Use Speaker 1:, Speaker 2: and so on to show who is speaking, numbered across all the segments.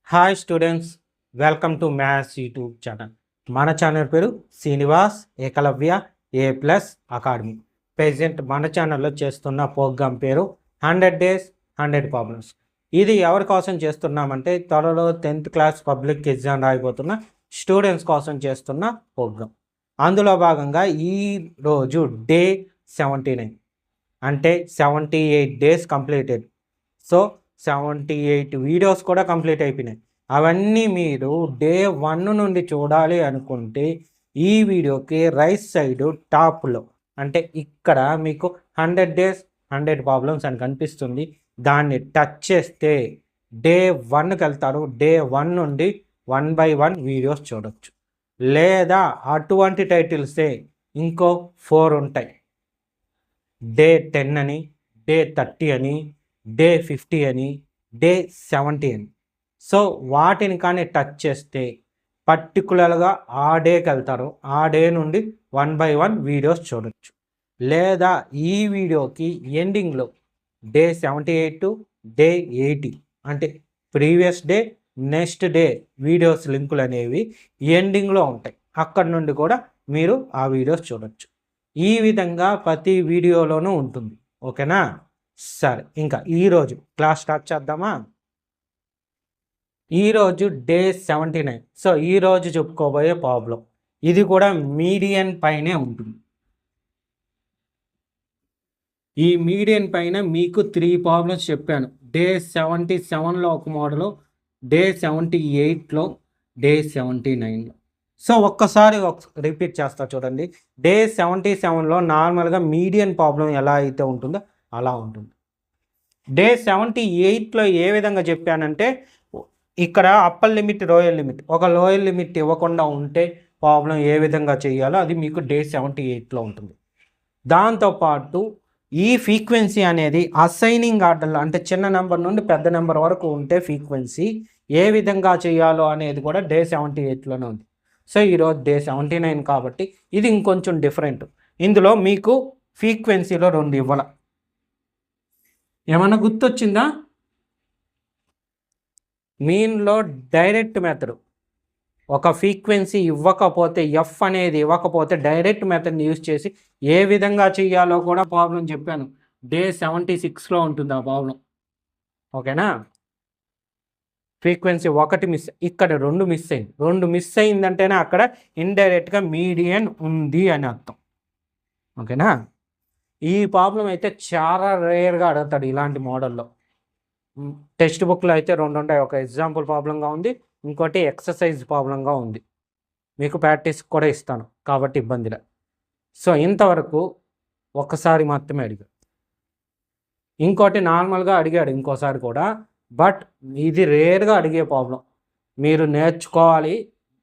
Speaker 1: Hi students, welcome to maths YouTube channel. మన channel పేరు Srinivas Ekalavya A+ academy. Present మన ఛానల్లో చేస్తున్న ప్రోగ్రామ్ పేరు 100 Days 100 Problems. ఇది ఎవరి కోసం చేస్తున్నామంటే త్వరలో 10th క్లాస్ పబ్లిక్ ఎగ్జామ్ రాయిపోతున్న స్టూడెంట్స్ కోసం చేస్తున్న ప్రోగ్రామ్. అందులో భాగంగా ఈరోజు డే 79 అంటే 78 days కంప్లీటెడ్. సో 78 వీడియోస్ కూడా కంప్లీట్ అయిపోయినాయి. అవన్నీ మీరు డే 1 నుండి చూడాలి అనుకుంటే ఈ వీడియోకి రైట్ సైడ్ టాప్లో అంటే ఇక్కడ మీకు 100 Days 100 Problems అని కనిపిస్తుంది. దాన్ని టచ్ చేస్తే డే 1కి వెళ్తారు. డే 1 నుండి 1 by 1 వీడియోస్ చూడొచ్చు. లేదా అటువంటి టైటిల్సే ఇంకో 4 ఉంటాయి. డే 10 అని, డే 30 అని, డే 50 అని, డే 70 అని. సో వాటిని కానీ టచ్ చేస్తే పర్టికులర్గా ఆ డేకి వెళ్తారు. ఆ డే నుండి 1 by 1 వీడియోస్ చూడొచ్చు. లేదా ఈ వీడియోకి ఎండింగ్లో డే 78 టు డే 80 అంటే previous day next day videos లింకులు అనేవి ఎండింగ్లో ఉంటాయి. అక్కడ నుండి కూడా మీరు ఆ వీడియోస్ చూడొచ్చు. ఈ విధంగా ప్రతి వీడియోలోనూ ఉంటుంది. ఓకేనా? సరే, ఇంకా ఈరోజు క్లాస్ స్టార్ట్ చేద్దామా? ఈరోజు డే 79. సో ఈరోజు చెప్పుకోబోయే ప్రాబ్లం ఇది కూడా మీడియన్ పైనే ఉంటుంది. ఈ మీడియన్ పైన మీకు 3 ప్రాబ్లమ్స్ చెప్పాను. డే 77లో ఒక మోడలు, డే 78లో, డే 79లో. సో ఒక్కసారి రిపీట్ చేస్తా చూడండి. డే 77లో నార్మల్గా మీడియన్ ప్రాబ్లం ఎలా అయితే ఉంటుందో అలా ఉంటుంది. డే 78లో ఏ విధంగా చెప్పానంటే ఇక్కడ అప్పర్ లిమిట్ లోయర్ లిమిట్, ఒక లోయర్ లిమిట్ ఇవ్వకుండా ఉంటే ప్రాబ్లం ఏ విధంగా చేయాలో అది మీకు డే 78లో ఉంటుంది. దాంతోపాటు ఈ ఫ్రీక్వెన్సీ అనేది అసైనింగ్ ఆర్డర్లో అంటే చిన్న నెంబర్ నుండి పెద్ద నెంబర్ వరకు ఉంటే ఫ్రీక్వెన్సీ ఏ విధంగా చేయాలో అనేది కూడా డే 78లోనే ఉంది. సో ఈరోజు డే 79 కాబట్టి ఇది ఇంకొంచెం డిఫరెంట్. ఇందులో మీకు ఫ్రీక్వెన్సీలో 2 ఇవ్వాల. ఏమన్నా గుర్తొచ్చిందా? మీన్లో డైరెక్ట్ మెథడ్, ఒక ఫ్రీక్వెన్సీ ఇవ్వకపోతే ఎఫ్ అనేది ఇవ్వకపోతే డైరెక్ట్ మెథడ్ని యూజ్ చేసి ఏ విధంగా చేయాలో కూడా ప్రాబ్లం చెప్పాను. డే 76లో ఉంటుంది ఆ ప్రాబ్లం. ఓకేనా? ఫ్రీక్వెన్సీ 1 మిస్, ఇక్కడ 2 మిస్ అయింది. 2 మిస్ అయిందంటేనే అక్కడ ఇండైరెక్ట్గా మీడియన్ ఉంది అని అర్థం. ఓకేనా? ఈ ప్రాబ్లం అయితే చాలా రేర్గా అడుగుతాడు ఇలాంటి మోడల్లో. టెక్స్ట్ బుక్లో అయితే 2 ఉంటాయి. ఒక ఎగ్జాంపుల్ ప్రాబ్లంగా ఉంది, ఇంకోటి ఎక్సర్సైజ్ ప్రాబ్లంగా ఉంది. మీకు ప్రాక్టీస్ కూడా ఇస్తాను కాబట్టి ఇబ్బందిలే. సో ఇంతవరకు ఒక్కసారి మాత్రమే అడిగాడు. ఇంకోటి నార్మల్గా అడిగాడు ఇంకోసారి కూడా. బట్ ఇది రేర్గా అడిగే ప్రాబ్లం. మీరు నేర్చుకోవాలి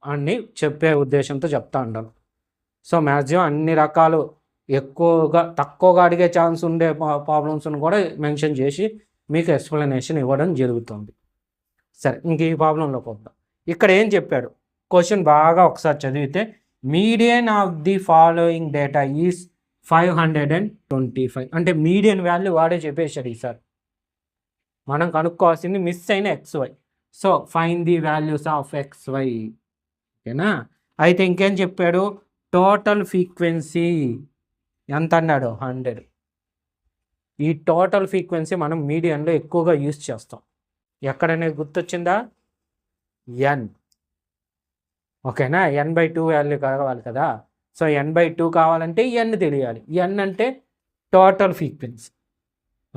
Speaker 1: అని చెప్పే ఉద్దేశంతో చెప్తా ఉంటాను. సో మ్యాక్సిమం అన్ని రకాలు తక్కువగా అడిగే ఛాన్స్ ఉండే ప్రాబ్లమ్స్ను కూడా మెన్షన్ చేసి మీకు ఎక్స్ప్లెనేషన్ ఇవ్వడం జరుగుతుంది. సరే, ఇంక ఈ ప్రాబ్లంలోకి వద్దాం. ఇక్కడ ఏం చెప్పాడు? క్వశ్చన్ బాగా ఒకసారి చదివితే median of the following data is 525 అంటే మీడియన్ వాల్యూ వాడే చెప్పేశాడు. ఈసారి మనం కనుక్కోవాల్సింది మిస్ అయిన XY. So find the values of XY. ఓకేనా? అయితే ఇంకేం చెప్పాడు? టోటల్ ఫ్రీక్వెన్సీ ఎంత అన్నాడు? 100. ఈ టోటల్ ఫ్రీక్వెన్సీ మనం మీడియన్లో ఎక్కువగా యూజ్ చేస్తాం. ఎక్కడనేది గుర్తొచ్చిందా? ఎన్. ఓకేనా? n/2 వాల్యూ కావాలి కదా. సో n/2 కావాలంటే n తెలియాలి. n అంటే టోటల్ ఫ్రీక్వెన్సీ.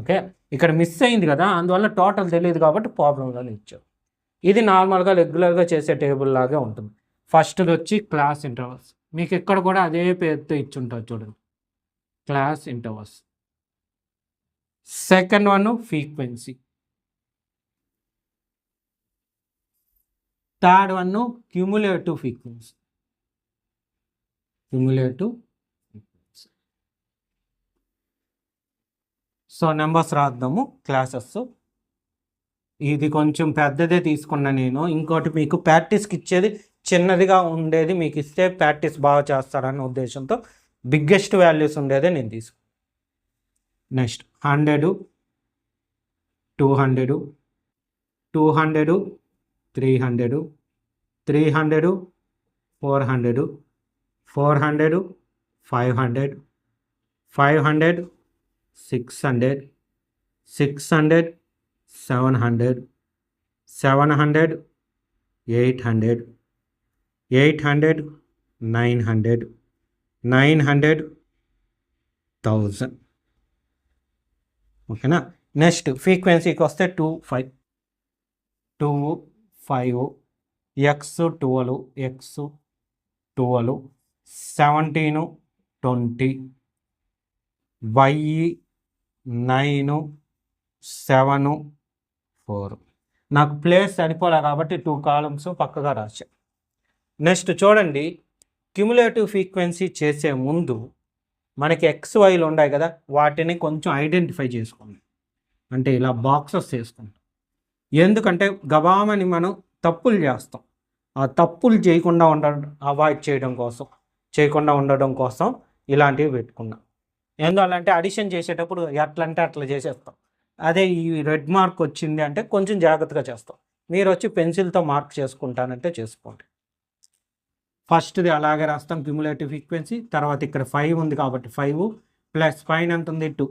Speaker 1: ఓకే, ఇక్కడ మిస్ అయింది కదా, అందువల్ల టోటల్ తెలియదు కాబట్టి ప్రాబ్లంలో ఇచ్చారు. ఇది నార్మల్గా రెగ్యులర్గా చేసే టేబుల్ లాగే ఉంటుంది. ఫస్ట్ది వచ్చి క్లాస్ ఇంటర్వల్స్. మీకు ఇక్కడ కూడా అదే పేరుతో ఇచ్చుంటుంది చూడండి, class intervals. Second one frequency. Third one cumulative frequency. Cumulative frequency. So numbers రాద్దాము. క్లాసెస్ ఇది కొంచెం పెద్దదే తీసుకున్నా నేను. ఇంకోటి మీకు ప్రాక్టీస్కి ఇచ్చేది చిన్నదిగా ఉండేది మీకు ఇస్తే ప్రాక్టీస్ బాగా చేస్తారన్న ఉద్దేశంతో బిగ్గెస్ట్ వాల్యూస్ ఉండేదే నేను తీసుకున్నాను. నెక్స్ట్ 100, 200, 200, 300, 300, 400, 400, 500, 500, 600, 600, 700, 700, 800, 800, 900, 900, 1000. ఓకేనా. నెక్స్ట్ ఫ్రీక్వెన్సీకి వస్తే 2 5 2 5 x12 x12 17 20 y 9 7 4. నాకు ప్లేస్ సరిపోలే కాబట్టి 2 కాలమ్స్ పక్కగా రాశా. నెక్స్ట్ చూడండి, క్యుములేటివ్ ఫ్రీక్వెన్సీ చేసే ముందు మనకి XYలు ఉన్నాయి కదా, వాటిని కొంచెం ఐడెంటిఫై చేసుకోండి. అంటే ఇలా బాక్సెస్ చేసుకుంటాం. ఎందుకంటే గబామని మనం తప్పులు చేస్తాం. ఆ తప్పులు చేయకుండా అవాయిడ్ చేయకుండా ఉండడం కోసం ఇలాంటివి పెట్టుకున్నాం. ఎందువల్లంటే అడిషన్ చేసేటప్పుడు ఎట్లంటే అట్లా చేసేస్తాం. అదే ఈ రెడ్ మార్క్ వచ్చింది అంటే కొంచెం జాగ్రత్తగా చేస్తాం. మీరు వచ్చి పెన్సిల్తో మార్క్ చేసుకుంటానంటే చేసుకోండి. ఫస్ట్ది అలాగే రాస్తాం క్యుములేటివ్ ఫ్రీక్వెన్సీ. తర్వాత ఇక్కడ 5 ఉంది కాబట్టి 5 ప్లస్ పైన ఎంత ఉంది 2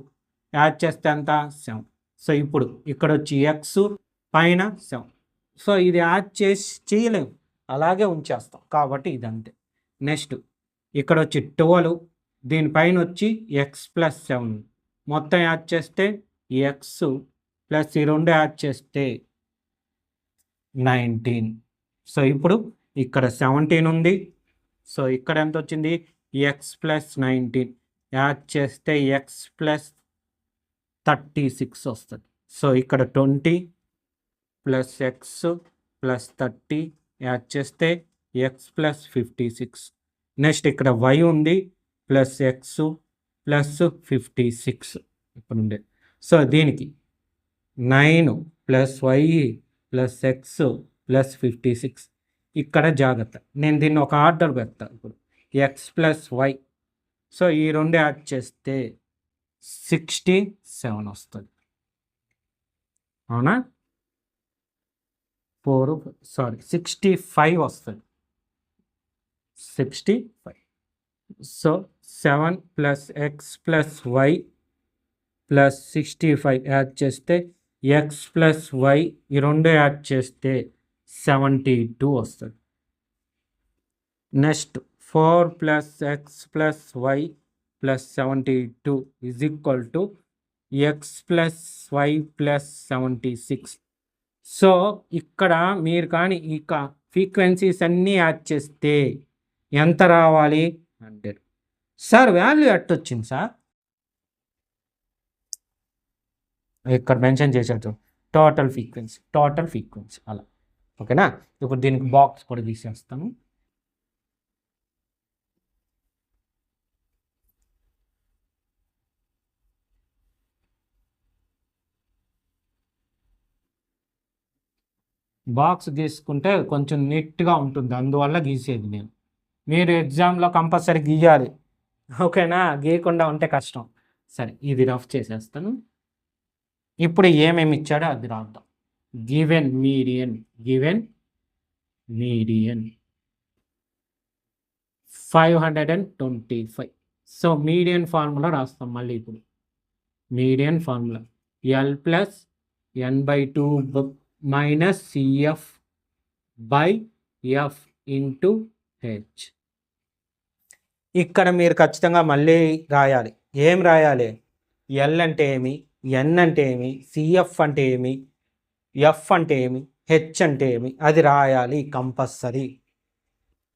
Speaker 1: యాడ్ చేస్తే ఎంత 7. సో ఇప్పుడు ఇక్కడ వచ్చి x పైన 7. సో ఇది యాడ్ చేయలేము, అలాగే ఉంచేస్తాం కాబట్టి ఇది అంతే. నెక్స్ట్ ఇక్కడ వచ్చి 12, దీనిపైన వచ్చి x ప్లస్ 7 మొత్తం యాడ్ చేస్తే x ప్లస్ ఈ 2 యాడ్ చేస్తే 19. సో ఇప్పుడు ఇక్కడ 17 ఉంది. సో ఇక్కడ ఎంత వచ్చింది x ప్లస్ 19 యాడ్ చేస్తే x ప్లస్ 36 వస్తుంది. సో ఇక్కడ 20 ప్లస్ x ప్లస్ 30 యాడ్ చేస్తే x ప్లస్ 56. నెక్స్ట్ ఇక్కడ y ఉంది ప్లస్ x ప్లస్ 56 ఇప్పుడు ఉండే. సో దీనికి 9 plus y plus x plus 56. ఇక్కడ జాగ్రత్త, నేను దీన్ని ఒక ఆర్డర్ పెడతాను. ఇప్పుడు x ప్లస్ y, సో ఈ 2 యాడ్ చేస్తే 67 వస్తుంది. అవునా? 65 వస్తుంది. 65. So 7 plus x plus y plus 65 add చేస్తే x ప్లస్ y ఈ 2 యాడ్ చేస్తే 72 వస్తుంది. Next 4 plus x plus y plus 72 is equal to x plus y plus 76. So ఇక్కడ మీరు కానీ ఈ ఫ్రీక్వెన్సీస్ అన్నీ యాడ్ చేస్తే ఎంత రావాలి 100. సార్ వాల్యూ ఎట్టొచ్చింది సార్? ఇక్కడ మెన్షన్ చేశాడు టోటల్ ఫ్రీక్వెన్సీ అలా. ఓకేనా. ఇప్పుడు దీనికి బాక్స్ కూడా తీసేస్తాను. బాక్స్ గీసుకుంటే కొంచెం నీట్గా ఉంటుంది, అందువల్ల గీసేది నేను. మీరు ఎగ్జామ్లో కంపల్సరీ గీయాలి. ఓకేనా, గీయకుండా ఉంటే కష్టం. సరే, ఇది రఫ్ చేసేస్తాను. ఇప్పుడు ఏమేమి ఇచ్చాడో అది రాద్దాం. Given median 525. So median formula రాస్తాం మళ్ళీ. ఇప్పుడు median formula L plus n/2 minus CF by F into H. ఇక్కడ మీరు ఖచ్చితంగా మళ్ళీ రాయాలి. ఏం రాయాలి? L అంటే ఏమి, N అంటే ఏమి, CF అంటే ఏమి, F అంటే ఏమి, H అంటే ఏమి, అది రాయాలి కంపల్సరీ.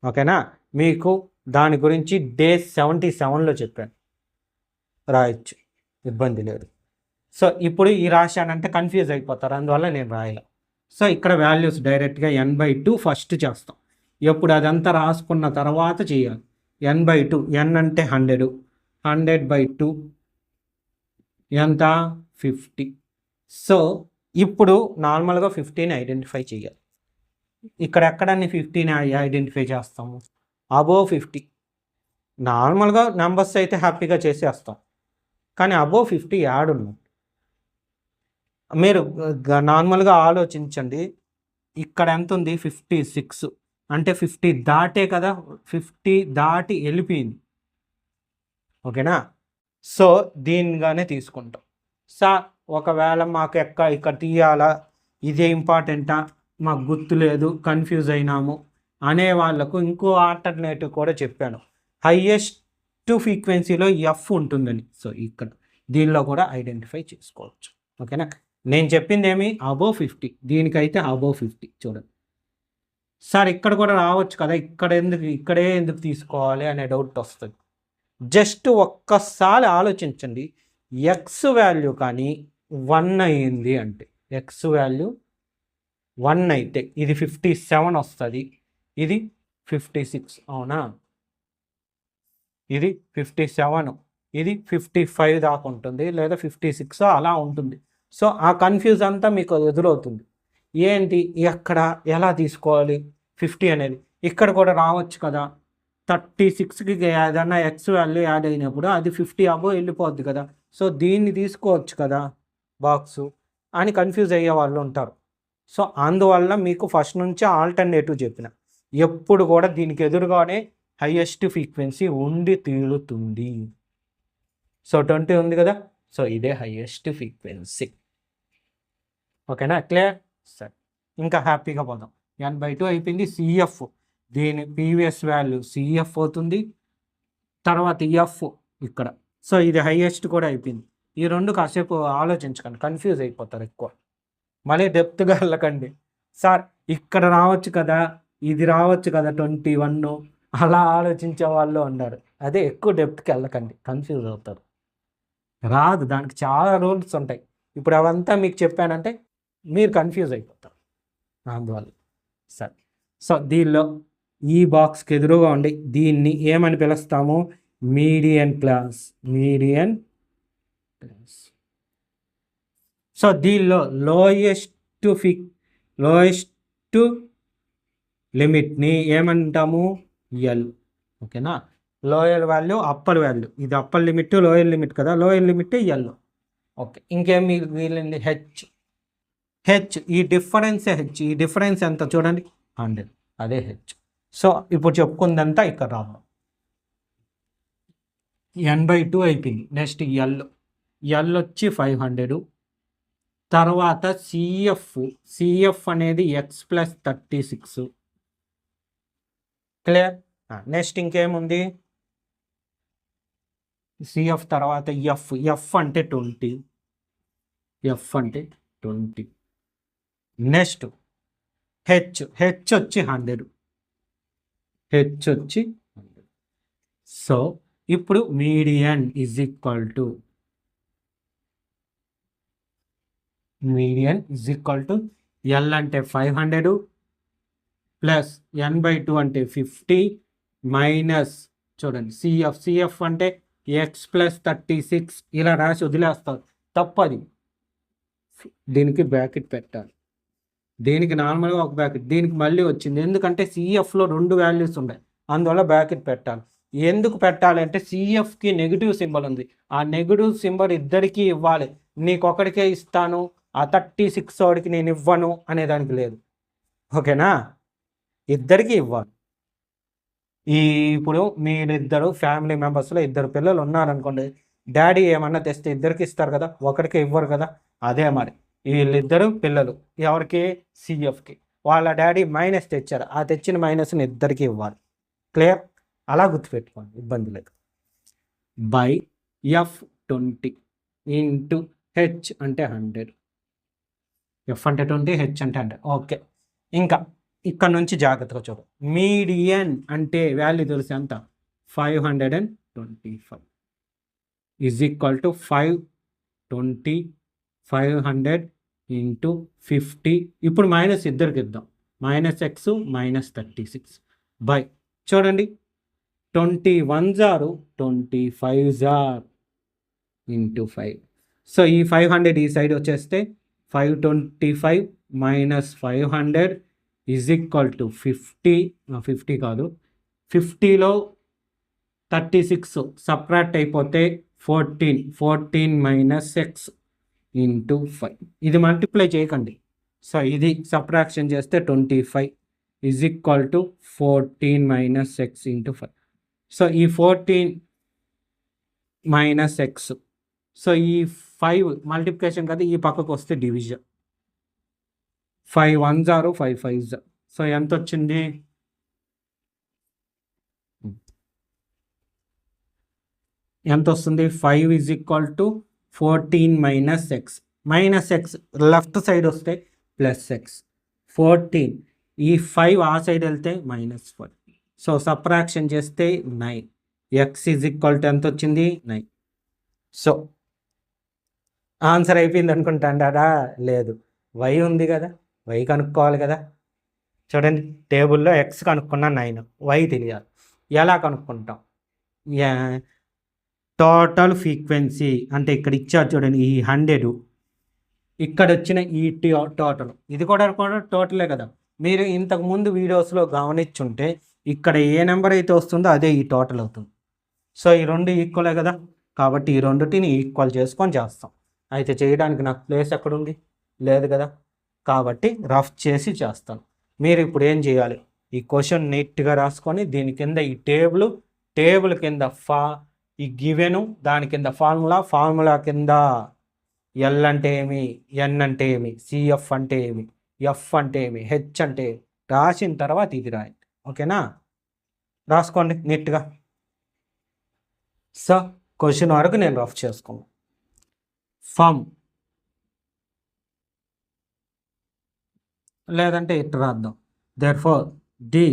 Speaker 1: ఓకేనా. మీకు దాని గురించి డే 77లో చెప్పాను, రాయొచ్చు, ఇబ్బంది లేదు. సో ఇప్పుడు ఈ రాశానంటే కన్ఫ్యూజ్ అయిపోతారు, అందువల్ల నేను రాయాలి. సో ఇక్కడ వాల్యూస్ డైరెక్ట్గా n/2 ఫస్ట్ చేస్తాం. ఎప్పుడు అదంతా రాసుకున్న తర్వాత చేయాలి. n/2, n అంటే 100, 100/2 ఎంత 50. సో ఇప్పుడు నార్మల్గా 50ని ఐడెంటిఫై చేయాలి. ఇక్కడ ఎక్కడన్ని 50ని ఐడెంటిఫై చేస్తాము? అబోవ్ 50. నార్మల్గా నెంబర్స్ అయితే హ్యాపీగా చేసేస్తాం, కానీ అబోవ్ 50 యాడ్ ఉన్నాం. మీరు నార్మల్గా ఆలోచించండి. ఇక్కడ ఎంత ఉంది 56 అంటే 50 దాటే కదా 50 దాటి వెళ్ళిపోయింది ఓకేనా సో దీనిగానే తీసుకుంటాం సార్ ఒకవేళ మాకు ఇక్కడ తీయాలా ఇదే ఇంపార్టెంటా మాకు గుర్తు లేదు కన్ఫ్యూజ్ అయినాము అనే వాళ్ళకు ఇంకో ఆల్టర్నేటివ్ కూడా చెప్పాను హైయెస్ట్ ఫ్రీక్వెన్సీలో ఎఫ్ ఉంటుందని సో ఇక్కడ దీనిలో కూడా ఐడెంటిఫై చేసుకోవచ్చు ఓకేనా నేను చెప్పింది ఏమి అబోవ్ 50 దీనికైతే అబోవ్ 50 చూడండి సార్ ఇక్కడ కూడా రావచ్చు కదా ఇక్కడే ఎందుకు తీసుకోవాలి అనే డౌట్ వస్తుంది జస్ట్ ఒక్కసారి ఆలోచించండి ఎక్స్ వాల్యూ కానీ 1 అయింది అంటే ఎక్స్ వాల్యూ 1 అయితే ఇది 57 వస్తుంది ఇది 56 అవునా ఇది 57 ఇది 55 దాకా ఉంటుంది లేదా 56 అలా ఉంటుంది సో ఆ కన్ఫ్యూజ్ అంతా మీకు ఎదురవుతుంది ఏంటి ఎక్కడ ఎలా తీసుకోవాలి 50 అనేది ఇక్కడ కూడా రావచ్చు కదా 36కి ఏదైనా ఎక్స్ వాల్యూ యాడ్ అయినప్పుడు అది 50 అబోవ్ వెళ్ళిపోద్ది కదా సో దీన్ని తీసుకోవచ్చు కదా బాక్సు అని కన్ఫ్యూజ్ అయ్యే వాళ్ళు ఉంటారు సో అందువల్ల మీకు ఫస్ట్ నుంచి ఆల్టర్నేటివ్ చెప్పిన ఎప్పుడు కూడా దీనికి ఎదురుగానే హైయెస్ట్ ఫ్రీక్వెన్సీ ఉండి తీరుతుంది సో 20 ఉంది కదా సో ఇదే హైయెస్ట్ ఫ్రీక్వెన్సీ ఓకేనా క్లియర్ సరే ఇంకా హ్యాపీగా పోదాం n/2 అయిపోయింది సిఎఫ్ దీని ప్రీవియస్ వాల్యూ సిఎఫ్ అవుతుంది తర్వాత ఎఫ్ ఇక్కడ సో ఇది హైయెస్ట్ కూడా అయిపోయింది ఈ రెండు కాసేపు ఆలోచించకండి కన్ఫ్యూజ్ అయిపోతారు ఎక్కువ మళ్ళీ డెప్త్గా వెళ్ళకండి సార్ ఇక్కడ రావచ్చు కదా ఇది రావచ్చు కదా 21 అలా ఆలోచించే వాళ్ళు ఉన్నారు అదే ఎక్కువ డెప్త్కి వెళ్ళకండి కన్ఫ్యూజ్ అవుతారు రాదు దానికి చాలా రూల్స్ ఉంటాయి ఇప్పుడు అవంతా మీకు చెప్పానంటే మీరు కన్ఫ్యూజ్ అయిపోతారు అందువల్ల సరే సో దీనిలో ఈ బాక్స్కి ఎదురుగా ఉండి దీన్ని ఏమని పిలుస్తాము మీడియన్ క్లాస్ సో దీనిలో లోయెస్ట్ లిమిట్ని ఏమంటాము ఎల్ ఓకేనా లోయర్ వాల్యూ అప్పర్ వాల్యూ ఇది అప్పర్ లిమిట్ లోయర్ లిమిట్ కదా లోయర్ లిమిట్ ఎల్ ఓకే ఇంకేం వీళ్ళండి హెచ్ ఈ డిఫరెన్స్ ఎంత చూడండి 100 అదే హెచ్ సో ఇప్పుడు చెప్పుకుందంతా ఇక్కడ రాద్దాం n/2 అయిపోయింది నెక్స్ట్ ఎల్ వచ్చి 500 తర్వాత సిఎఫ్ అనేది x+36 క్లియర్ నెక్స్ట్ ఇంకేముంది సిఎఫ్ తర్వాత ఎఫ్ అంటే 20 నెక్స్ట్ హెచ్ వచ్చి 100 సో ఇప్పుడు median is equal to L అంటే 500 ప్లస్ n/2 అంటే 50 మైనస్ చూడండి సిఎఫ్ అంటే x+36 ఇలా రాసి వదిలేస్తారు తప్పది దీనికి బ్రాకెట్ పెట్టాలి దీనికి నార్మల్గా ఒక బ్రాకెట్ దీనికి మళ్ళీ వచ్చింది ఎందుకంటే సిఎఫ్లో 2 వాల్యూస్ ఉన్నాయి అందువల్ల బ్రాకెట్ పెట్టాలి ఎందుకు పెట్టాలి అంటే సిఎఫ్కి నెగిటివ్ సింబల్ ఉంది ఆ నెగిటివ్ సింబల్ ఇద్దరికీ ఇవ్వాలి నీకు ఒకడికే ఇస్తాను ఆ 36 వాడికి నేను ఇవ్వను అనేదానికి లేదు ఓకేనా ఇద్దరికీ ఇవ్వాలి ఇప్పుడు మీరిద్దరు ఫ్యామిలీ మెంబర్స్లో 2 పిల్లలు ఉన్నారనుకోండి డాడీ ఏమన్నా తెస్తే ఇద్దరికి ఇస్తారు కదా ఒకరికి ఇవ్వరు కదా అదే మరి వీళ్ళిద్దరు పిల్లలు ఎవరికి సిఎఫ్కి వాళ్ళ డాడీ మైనస్ తెచ్చారు ఆ తెచ్చిన మైనస్ని ఇద్దరికి ఇవ్వాలి క్లియర్ అలా గుర్తుపెట్టుకోండి ఇబ్బంది లేదు బై f20 ఇంటూ హెచ్ అంటే 100 ఎఫ్ అంటే 20 హెచ్ అంటే 100 ఓకే ఇంకా ఇక్కడ నుంచి జాగ్రత్తగా చూడు మీడియన్ అంటే వాల్యూ తెలిసి ఎంత 525 ఈజ్ ఈక్వల్ టు 500 ఇంటూ 50 ఇప్పుడు మైనస్ ఇద్దరికి ఇద్దాం -x -36 బై చూడండి 21 జారు 25 జార్ ఇంటూ 5 సో ఈ 500 ఈ సైడ్ వచ్చేస్తే 525 మైనస్ 500 ఈజ్ ఈక్వల్ టు 50 కాదు 50లో 36 సబ్ట్రాక్ట్ అయిపోతే 14 మైనస్ x ఇంటూ 5 ఇది మల్టిప్లై చేయకండి సో ఇది సబ్ట్రాక్షన్ చేస్తే 25 is equal to 14 minus X into 5. So ఈ 14 మైనస్ ఎక్స్, సో ఈ 5 మల్టిప్లికేషన్ కదా, ఈ పక్కకు వస్తే డివిజన్. 5 1 0 5 5 0. సో ఎంత వచ్చింది? ఎంత వస్తుంది? 5 is equal to 14 minus X. Minus X left side వస్తే ప్లస్ ఎక్స్. 14, ఈ 5 ఆ సైడ్ వెళ్తే -4. సో సబ్ట్రాక్షన్ చేస్తే 9. ఎక్స్ ఈజ్ ఈక్వల్ టు ఎంత వచ్చింది? 9. సో ఆన్సర్ అయిపోయింది అనుకుంటాడా? లేదు, వై ఉంది కదా, వై కనుక్కోవాలి కదా. చూడండి, టేబుల్లో ఎక్స్ కనుక్కున్నా 9, వై తెలియాలి. ఎలా కనుక్కుంటాం? టోటల్ ఫ్రీక్వెన్సీ అంటే ఇక్కడ ఇచ్చారు చూడండి, ఈ 100, ఇక్కడ వచ్చిన ఈ టోటల్, ఇది కూడా టోటలే కదా. మీరు ఇంతకుముందు వీడియోస్లో గమనించుంటే ఇక్కడ ఏ నెంబర్ అయితే వస్తుందో అదే ఈ టోటల్ అవుతుంది. సో ఈ రెండు ఈక్వలే కదా, కాబట్టి ఈ రెండుటిని ఈక్వల్ చేసుకొని చేస్తాం. అయితే చేయడానికి నాకు ప్లేస్ ఎక్కడుంది? లేదు కదా, కాబట్టి రఫ్ చేసి చేస్తాను. మీరు ఇప్పుడు ఏం చేయాలి? ఈ క్వశ్చన్ నీట్గా రాసుకొని దీని కింద ఈ టేబుల్ కింద ఈ గివెను, దాని కింద ఫార్ములా కింద ఎల్ అంటే ఏమి, ఎన్ అంటే ఏమి, సిఎఫ్ అంటే ఏమి, ఎఫ్ అంటే ఏమి, హెచ్ అంటే ఏమి రాసిన తర్వాత ఇది రాయండి. ఓకేనా? రాసుకోండి నీట్గా. సో క్వశ్చన్ వరకు నేను రఫ్ చేసుకున్నాను. ఫమ్ లేదంటే ఇట్ రాద్దాం. Therefore the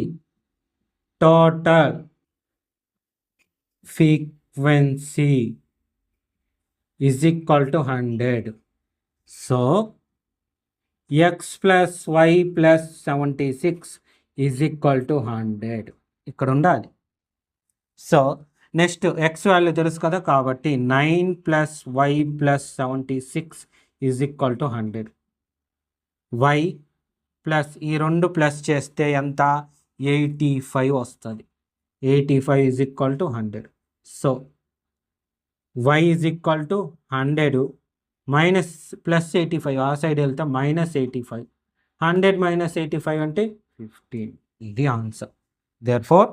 Speaker 1: total frequency is equal to 100. So x plus y plus 76 is equal to 100. ఇక్కడ ఉండాలి. సో నెక్స్ట్ x వాల్యూ తెలుసు కదా, కాబట్టి 9 plus y plus 76 is equal to 100. y plus ఈ రెండు ప్లస్ చేస్తే ఎంత? 85 వస్తుంది. 85 is equal to 100. So y is equal to 100 minus plus 85, ఆ సైడ్ వెళ్తే -85. 100 మైనస్ 85 అంటే 15. ఇది answer. Therefore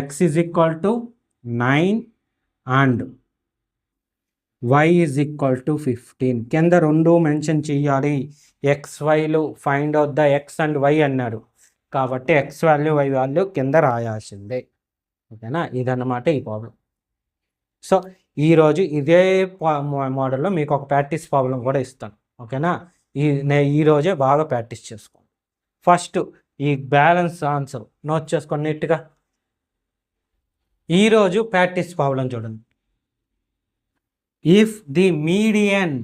Speaker 1: x is equal to 9 and y is equal to 15. కింద రెండు మెన్షన్ చేయాలి. XYలు find out the x and y అన్నాడు, కాబట్టి x వాల్యూ y వాల్యూ కింద రాయాల్సిందే. ఓకేనా? ఇదన్నమాట ఈ ప్రాబ్లం. సో ఈరోజు ఇదే మోడల్లో మీకు ఒక ప్రాక్టీస్ ప్రాబ్లం కూడా ఇస్తాను. ఓకేనా? ఈరోజే బాగా ప్రాక్టీస్ చేసుకోండి. ఫస్ట్ ఈ బ్యాలెన్స్ ఆన్సర్ నోట్ చేసుకోండి నీట్గా. ఈరోజు ప్రాక్టీస్ ప్రాబ్లం చూడండి. If the median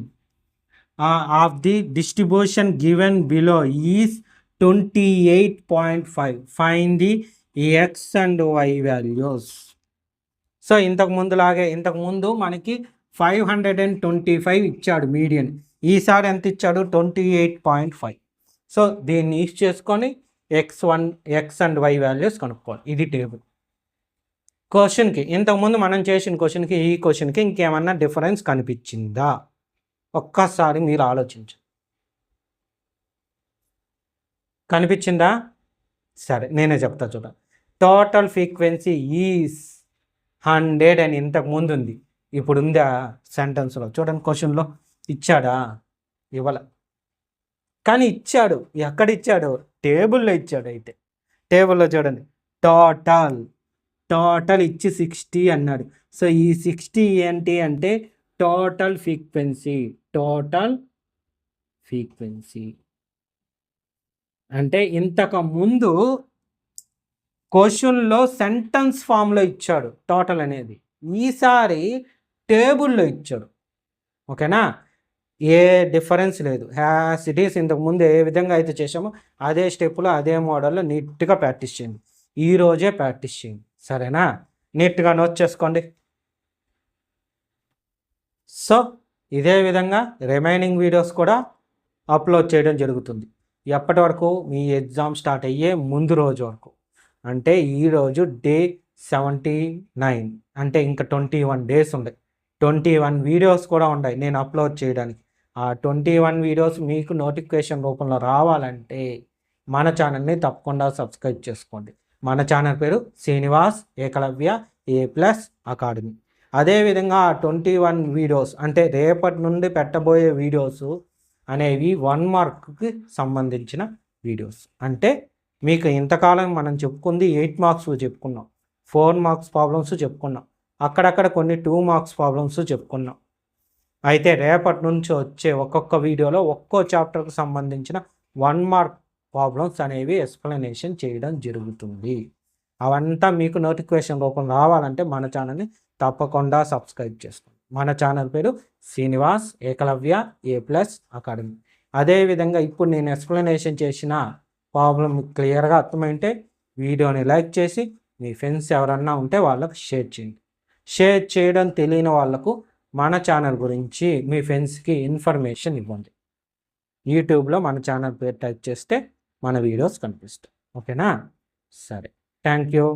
Speaker 1: of the distribution given below is 28.5, find the X and Y values. So ఇంతకుముందు మనకి 525 ఇచ్చాడు మీడియన్, ఈసారి ఎంత ఇచ్చాడు? 28.5. సో దీన్ని యూజ్ చేసుకొని ఎక్స్ అండ్ వై వాల్యూస్ కనుక్కోవాలి. ఇది టేబుల్. క్వశ్చన్కి ఇంతకుముందు మనం చేసిన క్వశ్చన్కి ఈ క్వశ్చన్కి ఇంకేమన్నా డిఫరెన్స్ కనిపించిందా? ఒక్కసారి మీరు ఆలోచించండి. కనిపించిందా? సరే నేనే చెప్తా చూడండి. టోటల్ ఫ్రీక్వెన్సీ ఈజ్ 100 అని ఇంతకు ముందు ఉంది, ఇప్పుడు ఉందా సెంటెన్స్లో? చూడండి, క్వశ్చన్లో ఇచ్చాడా? ఇవ్వాల, కానీ ఇచ్చాడు. ఎక్కడ ఇచ్చాడు? టేబుల్లో ఇచ్చాడు. అయితే టేబుల్లో చూడండి, టోటల్ ఇచ్చి 60 అన్నాడు. సో ఈ 60 ఏంటి అంటే టోటల్ ఫ్రీక్వెన్సీ అంటే ఇంతకు ముందు క్వశ్చన్లో సెంటెన్స్ ఫామ్లో ఇచ్చాడు టోటల్ అనేది, ఈసారి టేబుల్లో ఇచ్చాడు. ఓకేనా? ఏ డిఫరెన్స్ లేదు, హ్యాస్ ఇట్ ఈస్. ఇంతకుముందు ఏ విధంగా అయితే చేసామో అదే స్టెప్లో అదే మోడల్లో నీట్గా ప్రాక్టీస్ చేయండి. ఈరోజే ప్రాక్టీస్ చేయండి, సరేనా? నీట్గా నోట్ చేసుకోండి. సో ఇదే విధంగా రిమైనింగ్ వీడియోస్ కూడా అప్లోడ్ చేయడం జరుగుతుంది. ఎప్పటి వరకు? మీ ఎగ్జామ్ స్టార్ట్ అయ్యే ముందు రోజు వరకు. అంటే ఈరోజు డే 79, అంటే ఇంకా 21 డేస్ ఉన్నాయి. 21 వీడియోస్ కూడా ఉన్నాయి నేను అప్లోడ్ చేయడానికి. ఆ 21 వీడియోస్ మీకు నోటిఫికేషన్ రూపంలో రావాలంటే మన ఛానల్ని తప్పకుండా సబ్స్క్రైబ్ చేసుకోండి. మన ఛానల్ పేరు శ్రీనివాస్ ఏకలవ్య A+ అకాడమీ. అదేవిధంగా ఆ 21 వీడియోస్ అంటే రేపటి నుండి పెట్టబోయే వీడియోస్ అనేవి 1 మార్క్కి సంబంధించిన వీడియోస్. అంటే మీకు ఇంతకాలం మనం చెప్పుకుంది 8 మార్క్స్ చెప్పుకున్నాం, 4 మార్క్స్ ప్రాబ్లమ్స్ చెప్పుకున్నాం, అక్కడక్కడ కొన్ని 2 మార్క్స్ ప్రాబ్లమ్స్ చెప్పుకున్నాం. అయితే రేపటి నుంచి వచ్చే ఒక్కొక్క వీడియోలో ఒక్కో చాప్టర్కి సంబంధించిన 1 మార్క్ ప్రాబ్లమ్స్ అనేవి ఎక్స్ప్లెనేషన్ చేయడం జరుగుతుంది. అవంతా మీకు నోటిఫికేషన్ రూపం రావాలంటే మన ఛానల్ని తప్పకుండా సబ్స్క్రైబ్ చేసుకోండి. మన ఛానల్ పేరు శ్రీనివాస్ ఏకలవ్య A+ అకాడమీ. అదేవిధంగా ఇప్పుడు నేను ఎక్స్ప్లెనేషన్ చేసిన ప్రాబ్లం క్లియర్గా అర్థమైంటే వీడియోని లైక్ చేసి మీ ఫ్రెండ్స్ ఎవరన్నా ఉంటే వాళ్ళకు షేర్ చేయండి. షేర్ చేయడం తెలియని వాళ్ళకు మన ఛానల్ గురించి మీ ఫ్రెండ్స్కి ఇన్ఫర్మేషన్ ఇవ్వండి. యూట్యూబ్లో మన ఛానల్ పేరు టైప్ చేస్తే మన వీడియోస్ కనిపిస్తాయి. ఓకేనా? సరే, థ్యాంక్ యూ.